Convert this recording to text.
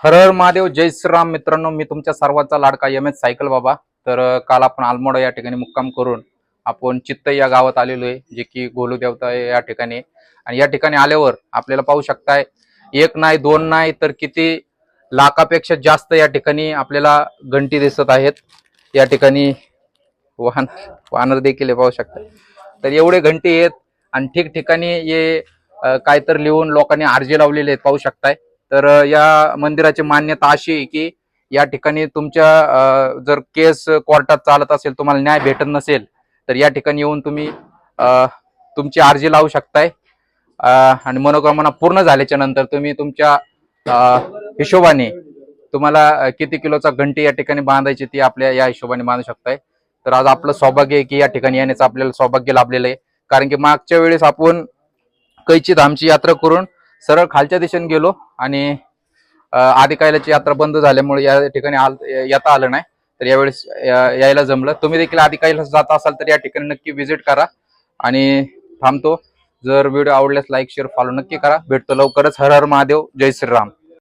हर हर महादेव, जय श्रीराम. मित्रांनो, मी तुमच्या सर्वांचा लाडका एम.एच सायकल बाबा. तर काल आपण आलमोडा या ठिकाणी मुक्काम करून आपण चित्त या गावात आलेलो आहे, जे की गोलू देवता आहे या ठिकाणी. आणि या ठिकाणी आल्यावर आपल्याला पाहू शकताय, एक नाही दोन नाही तर किती लाखापेक्षा जास्त या ठिकाणी आपल्याला घंटी दिसत आहेत. या ठिकाणी वाहन वाहनर देखील पाहू शकता. तर एवढे घंटी आहेत आणि ठिकठिकाणी हे काय तर लिहून लोकांनी आरजे लावलेले आहेत, पाहू शकताय. तर या मंदिराची मान्यता अशी आहे की या ठिकाणी तुमच्या जर केस कोर्टात चालत असेल, तुम्हाला न्याय भेटत नसेल, तर या ठिकाणी येऊन तुम्ही तुमची अर्जी लावू शकताय. आणि मनोकामना पूर्ण झाल्याच्या नंतर तुम्ही तुमच्या हिशोबाने तुम्हाला किती किलोचा घंटी या ठिकाणी बांधायची ती आपल्या या हिशोबाने बांधू शकताय. तर आज आपलं सौभाग्य आहे की या ठिकाणी येण्याचं आपल्याला सौभाग्य लाभलेलं आहे. कारण की मागच्या वेळेस आपण कैची धामची यात्रा करून सरळ खालच्या दिशेने गेलो आणि आदि कैलाची यात्रा बंद झाल्यामुळे या ठिकाणी येता आलं नाही. तर यावेळेस यायला जमलं. तुम्ही देखील आदि कैलास जात असाल तर या ठिकाणी नक्की व्हिजिट करा. आणि थांबतो. जर व्हिडिओ आवडल्यास लाईक शेअर फॉलो नक्की करा. भेटतो लवकरच. हर हर महादेव, जय श्रीराम.